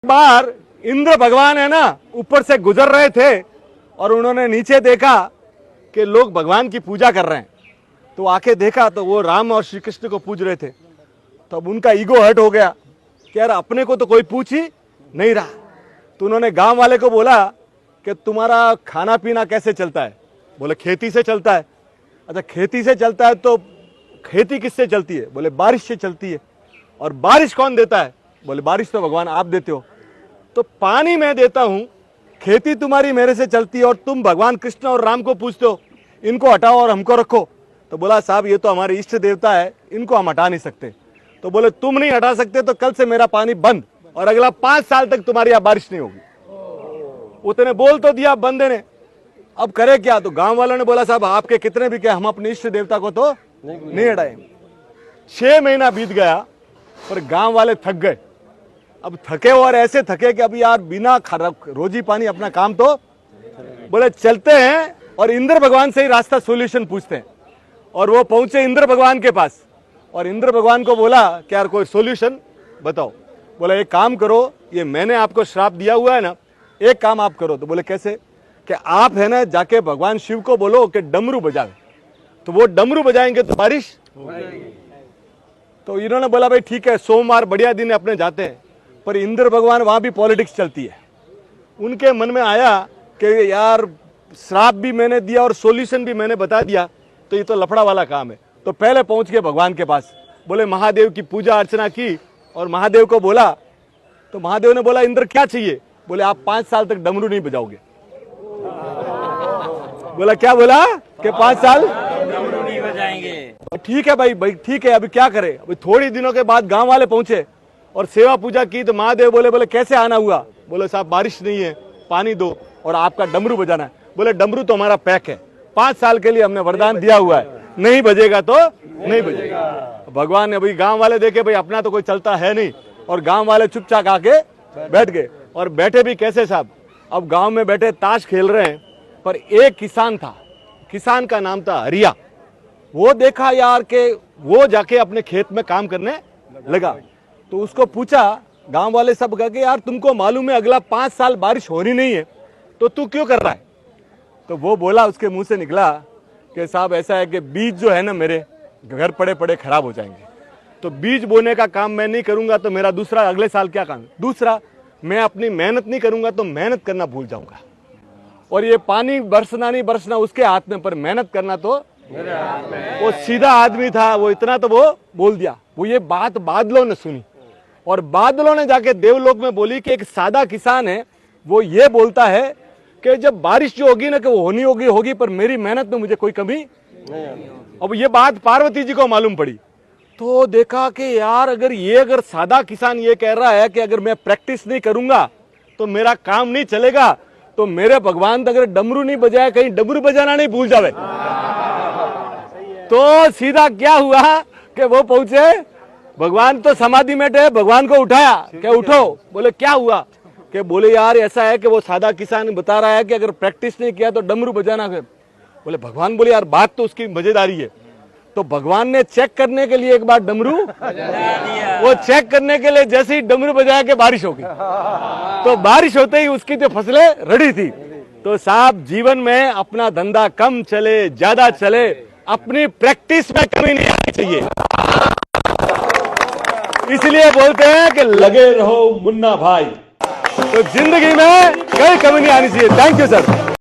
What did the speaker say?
बार इंद्र भगवान है ना ऊपर से गुजर रहे थे और उन्होंने नीचे देखा कि लोग भगवान की पूजा कर रहे हैं, तो आके देखा तो वो राम और श्री कृष्ण को पूज रहे थे। तब उनका ईगो हर्ट हो गया कि यार अपने को तो कोई पूछ ही नहीं रहा। तो उन्होंने गांव वाले को बोला कि तुम्हारा खाना पीना कैसे चलता है? बोले खेती से चलता है। अच्छा, खेती से चलता है तो खेती किससे चलती है? बोले बारिश से चलती है। और बारिश कौन देता है? बोले बारिश तो भगवान आप देते हो। तो पानी मैं देता हूं, खेती तुम्हारी मेरे से चलती है और तुम भगवान कृष्ण और राम को पूछते हो, इनको हटाओ और हमको रखो। तो बोला साहब ये तो हमारे इष्ट देवता है, इनको हम हटा नहीं सकते। तो बोले तुम नहीं हटा सकते तो कल से मेरा पानी बंद और अगला 5 साल तक तुम्हारी यहां बारिश नहीं होगी। उतने बोल तो दिया बंदे ने, अब करे क्या? तो गांव वालों ने बोला साहब आपके कितने भी क्या, हम अपने इष्ट देवता को तो नहीं हटाए। 6 महीना बीत गया पर गांव वाले थक गए। अब थके और ऐसे थके कि अब यार बिना रोजी पानी अपना काम तो, बोले चलते हैं और इंद्र भगवान से ही रास्ता सोल्यूशन पूछते हैं। और वो पहुंचे इंद्र भगवान के पास और इंद्र भगवान को बोला कि यार कोई सोल्यूशन बताओ। बोला एक काम करो, ये मैंने आपको श्राप दिया हुआ है ना, एक काम आप करो। तो बोले कैसे? कि आप है ना जाके भगवान शिव को बोलो कि डमरू बजावे, तो वो डमरू बजाएंगे तो बारिश। तो इन्होंने बोला भाई ठीक है, सोमवार बढ़िया दिन है, अपने जाते हैं। पर इंद्र भगवान वहां भी पॉलिटिक्स चलती है। उनके मन में आया कि यार श्राप भी मैंने दिया और सॉल्यूशन भी मैंने बता दिया, तो ये तो लफड़ा वाला काम है। तो पहले पहुंच गए भगवान के पास, बोले महादेव की पूजा अर्चना की और महादेव को बोला। तो महादेव ने बोला इंद्र क्या चाहिए? बोले आप 5 साल तक डमरू नहीं बजाओगे। बोला क्या बोला? कि 5 साल डमरू नहीं बजाएंगे। ठीक है भाई ठीक है, अभी क्या करें? अभी थोड़ी दिनों के बाद गांव वाले पहुंचे और सेवा पूजा की। तो महादेव बोले कैसे आना हुआ? बोले साहब बारिश नहीं है, पानी दो और आपका डमरू बजाना है। बोले डमरू तो हमारा पैक है, 5 साल के लिए हमने वरदान दिया हुआ है, नहीं बजेगा तो नहीं बजेगा। भगवान ने भाई गांव वाले देखे भाई अपना तो कोई चलता है नहीं, और गांव वाले चुपचाप आके बैठ गए। और बैठे भी कैसे साहब? अब गांव में बैठे ताश खेल रहे हैं, पर एक किसान था, किसान का नाम था हरिया। वो देखा यार के वो जाके अपने खेत में काम करने लगा। तो उसको पूछा, गांव वाले सब कह के यार तुमको मालूम है अगला 5 साल बारिश हो रही नहीं है, तो तू क्यों कर रहा है? तो वो बोला, उसके मुंह से निकला कि साहब ऐसा है कि बीज जो है ना मेरे घर पड़े पड़े खराब हो जाएंगे, तो बीज बोने का काम मैं नहीं करूंगा तो मेरा दूसरा अगले साल क्या काम? दूसरा मैं अपनी मेहनत नहीं करूंगा तो मेहनत करना भूल जाऊंगा। और ये पानी बरसना नहीं बरसना उसके हाथ में, पर मेहनत करना तो मेरे हाथ में। वो सीधा आदमी था, वो इतना तो वो बोल दिया। वो ये बात बादलों ने सुनी और बादलों ने जाके देवलोक में बोली कि एक सादा किसान है, वो ये बोलता है कि जब बारिश जो होगी ना कि वो होनी होगी पर मेरी मेहनत में मुझे कोई कमी नहीं। अब ये बात पार्वती जी को मालूम पड़ी। तो देखा कि यार अगर सादा किसान ये कह रहा है कि अगर मैं प्रैक्टिस नहीं करूंगा तो मेरा काम नहीं चलेगा, तो मेरे भगवान अगर डमरू नहीं बजाए कहीं डमरू बजाना नहीं भूल जावे। तो सीधा क्या हुआ कि वो पहुंचे, भगवान तो समाधि में थे, भगवान को उठाया, क्या उठो? बोले क्या हुआ? कि बोले यार ऐसा है कि वो सादा किसान बता रहा है कि अगर प्रैक्टिस नहीं किया तो डमरू बजाना है। बोले भगवान बोले यार बात तो उसकी मजेदारी है। तो भगवान ने चेक करने के लिए एक बार डमरू वो चेक करने के लिए जैसे ही डमरू बजाया कि बारिश होगी, तो बारिश होते ही उसकी जो फसलें रड़ी थी। तो साहब जीवन में अपना धंधा कम चले ज्यादा चले, अपनी प्रैक्टिस में कमी नहीं आनी चाहिए। इसलिए बोलते हैं कि लगे रहो मुन्ना भाई, तो जिंदगी में कोई कमी नहीं आनी चाहिए। Thank you sir.